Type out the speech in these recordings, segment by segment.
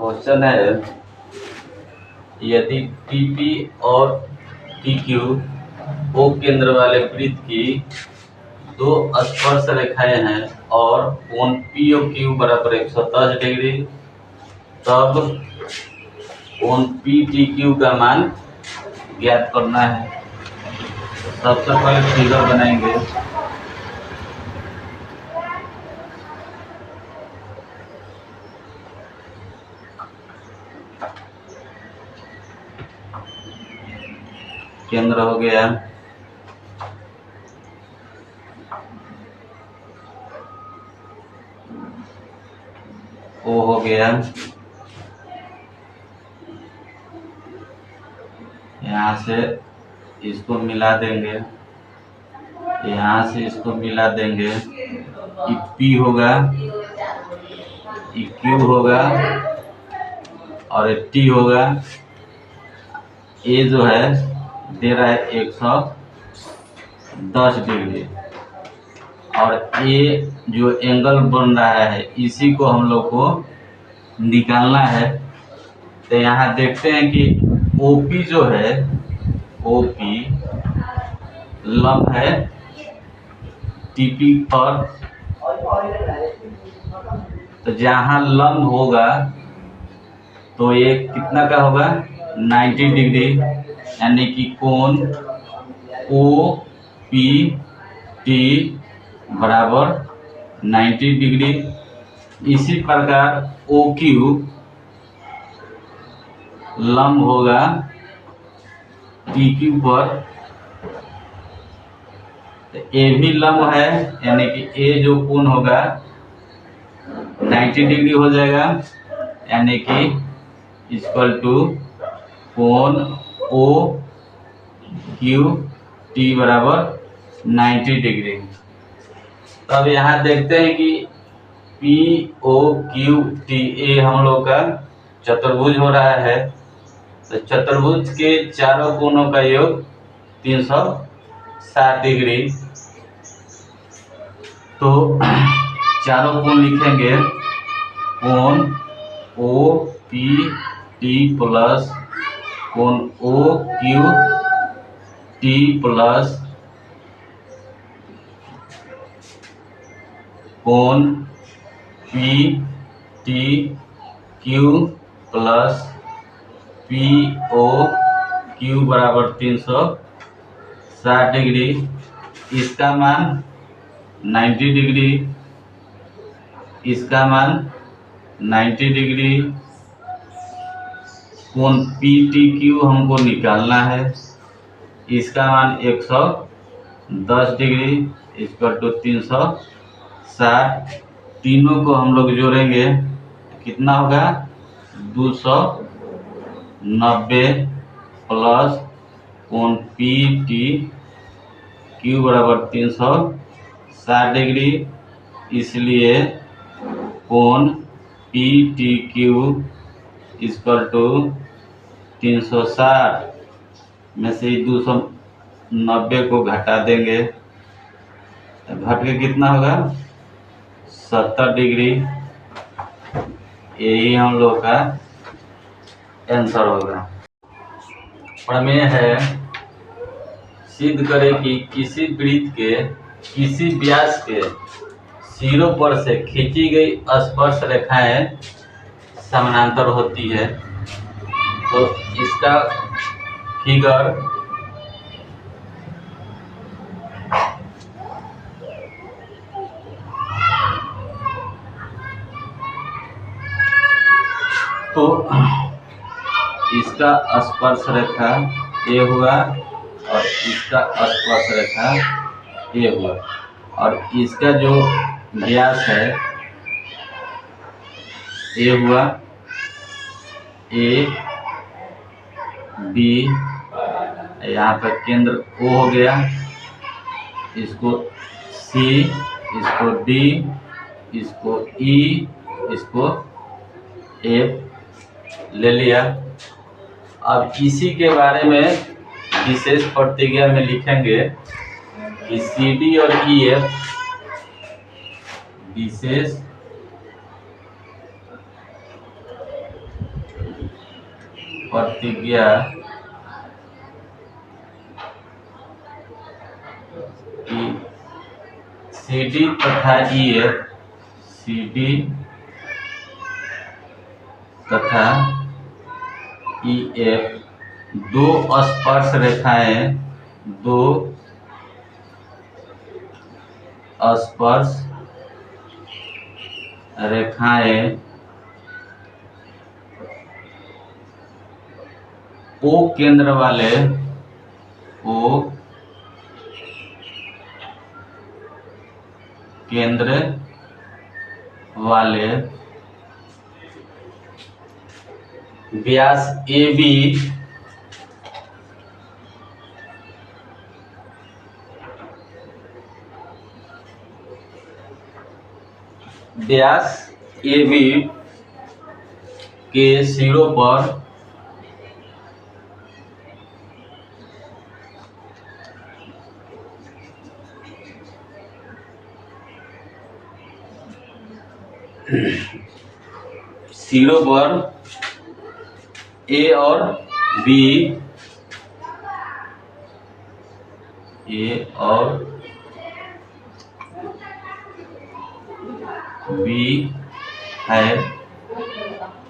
Question है, यदि TP और टीक्यू ओ केंद्र वाले वृत्त की दो स्पर्श रेखाएं हैं और कोण पी और क्यू बराबर 110 डिग्री, तब कोण पी टी क्यू का मान ज्ञात करना है। सबसे पहले फिगर बनाएंगे। केंद्र हो गया, ओ हो गया, यहाँ से इसको मिला देंगे, यहाँ से इसको मिला देंगे, ये पी होगा, ये क्यू होगा और ये टी होगा। ये जो है दे रहा है 110 डिग्री और ये जो एंगल बन रहा है इसी को हम लोग को निकालना है। तो यहाँ देखते हैं कि ओपी जो है, ओपी लंब है टीपी पर, तो जहाँ लंब होगा तो ये कितना का होगा 90 डिग्री, यानी कि कोण ओ पी टी बराबर 90 डिग्री। इसी प्रकार ओ क्यू लंब होगा टी क्यू पर, तो ए भी लंब है, यानी कि ए जो कोण होगा 90 डिग्री हो जाएगा, यानी कि इक्वल टू कोण ओ क्यू टी बराबर 90 डिग्री। तब यहाँ देखते हैं कि पी ओ क्यू टी ए हम लोग का चतुर्भुज हो रहा है, तो चतुर्भुज के चारों कोणों का योग 360 डिग्री। तो चारों कोण लिखेंगे, कोण ओ पी टी प्लस कोण ओ क्यू टी प्लस कोण P T Q plus P O Q बराबर 360 डिग्री। इसका मान 90 डिग्री, इसका मान 90 डिग्री। कोण पी टी क्यू हमको निकालना है, इसका मान 110 डिग्री इक्वल टू 360। तीनों को हम लोग जोड़ेंगे कितना होगा 290 प्लस कोण पी टी क्यू बराबर 360 डिग्री, इसलिए कोण P T Q equal to 360 में से 290 को घटा देंगे, घट के कितना होगा 70 डिग्री। यही हम लोग का आंसर होगा। प्रमेय है, सिद्ध करें कि किसी वृत्त के किसी व्यास के सिरों पर से खींची गई स्पर्श रेखाएं समानांतर होती है। तो इसका फिगर तो इसका स्पर्श रेखा ए हुआ और इसका स्पर्श रेखा ए हुआ, और इसका जो व्यास है ए हुआ, ए बी, यहाँ पर केंद्र ओ हो गया, इसको सी, इसको डी, इसको ई, इसको एफ ले लिया। अब इसी के बारे में विशेष प्रतिज्ञा में लिखेंगे कि सी डी और ई एफ विशेष प्रतिज्ञा की CD तथा EF, CD तथा EF दो स्पर्श रेखाएं, दो स्पर्श रेखाएं O केंद्र वाले, O केंद्र वाले व्यास AB व्यास AB के सिरों पर A और B, A और B है,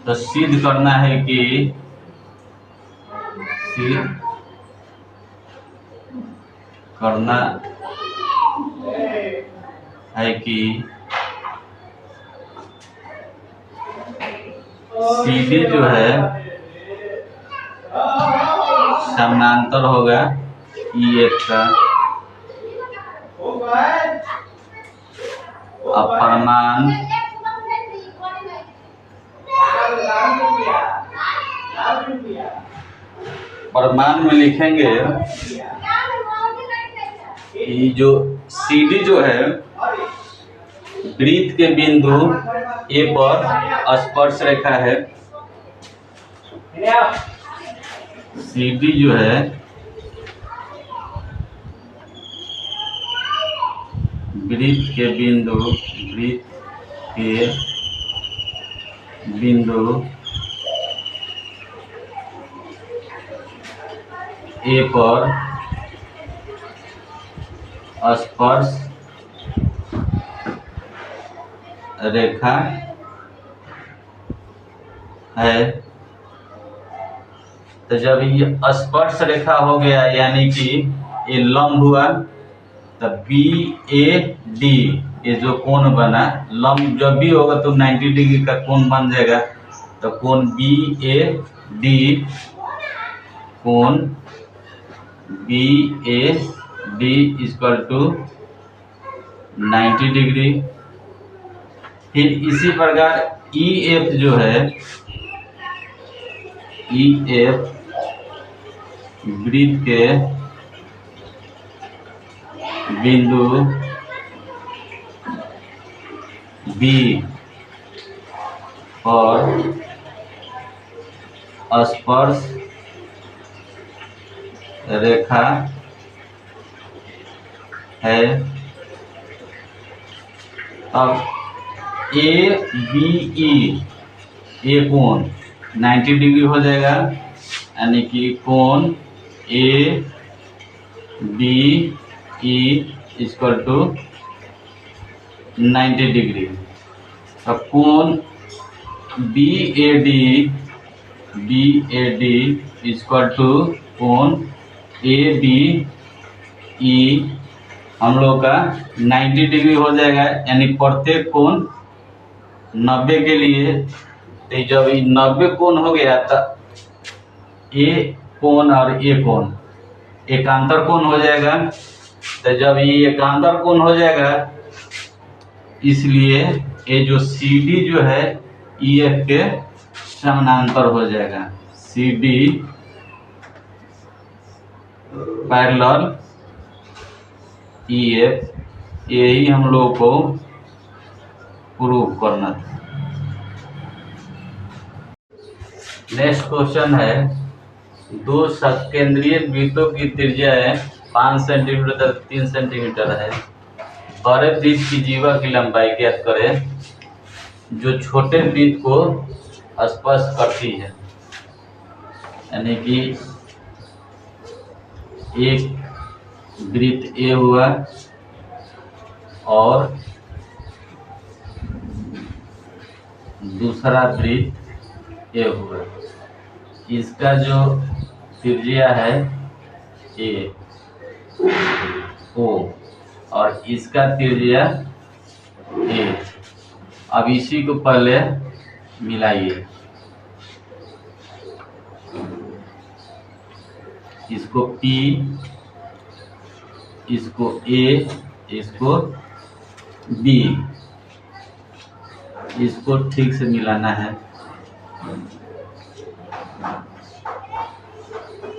तो सिद्ध करना है कि सिद्ध करना है कि CD जो है समानांतर होगा EF का, अपरमान परमान में लिखेंगे कि जो CD जो है वृत्त के बिंदु A पर स्पर्श रेखा है, CD जो है वृत्त के बिंदु A पर स्पर्श रेखा है। तो जब ये स्पर्श रेखा हो गया यानी कि ये लंब हुआ, तब BAD ये जो कोण बना, लंब जब भी होगा तो 90 डिग्री का कोण बन जाएगा। तो कोण BAD, कोण BAD इक्वल टू 90 डिग्री। फिर इसी प्रकार EF जो है, EF वृत्त के बिंदु B और स्पर्श रेखा है। अब ABE ये कोण 90 डिग्री हो जाएगा, यानी कि कोण ABE इक्वल टू 90 डिग्री। अब कोण BAD इक्वल टू कोण ABE हम लोग का 90 डिग्री हो जाएगा, यानी प्रत्येक कोण 90 के लिए। तो जब ये 90 कोण हो गया तो ये कोण और ये कोण एकांतर कोण हो जाएगा। तो जब ये एकांतर कोण हो जाएगा, इसलिए ये जो CD जो है EF के समानांतर हो जाएगा। CD पैरेलल EF, यही हम लोग को प्रूव करना था। नेक्स्ट क्वेश्चन है, दो सकेंद्रीय वृत्तों की त्रिज्या 5 सेंटीमीटर तक 3 सेंटीमीटर है। बड़े वृत्त की जीवा की लंबाई ज्ञात करें जो छोटे वृत्त को स्पर्श करती है। यानी कि एक वृत्त ए हुआ और दूसरा वृत्त ए हुआ। इसका जो त्रिज्या है ए ओ और इसका त्रिज्या ए। अब इसी को पहले मिलाइए, इसको P, इसको A, इसको B, इसको ठीक से मिलाना है।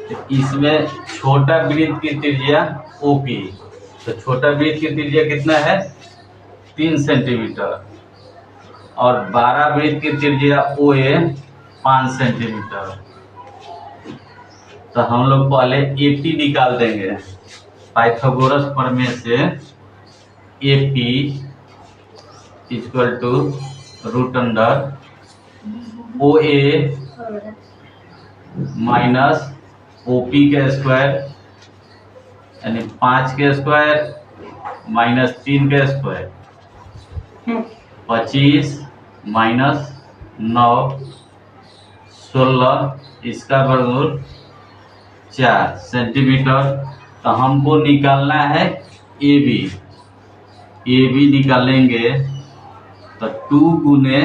तो इसमें छोटा वृत्त की त्रिज्या OP, तो छोटा वृत्त की त्रिज्या कितना है 3 सेंटीमीटर और 12 वृत्त की त्रिज्या OA 5 सेंटीमीटर। तो हम लोग पहले AP निकाल देंगे। पाइथागोरस प्रमेय से AP equal to root under OA minus OP का स्क्वायर यानी 5 के स्क्वायर माइनस 3 का स्क्वायर 25 माइनस 9 16 इसका वर्गमूल 4 सेंटीमीटर। तो हमको निकालना है AB निकालेंगे तो 2 गुने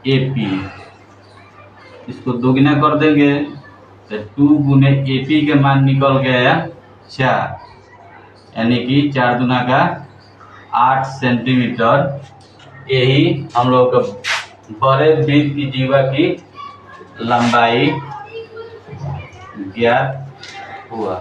AP, इसको दोगुना कर देंगे तो 2 गुने AP के मान निकल गया 4, यानी कि 4 दूना का 8 सेंटीमीटर। यही हम लोग बड़े वृत्त की जीवा की लंबाई ज्ञात हुआ।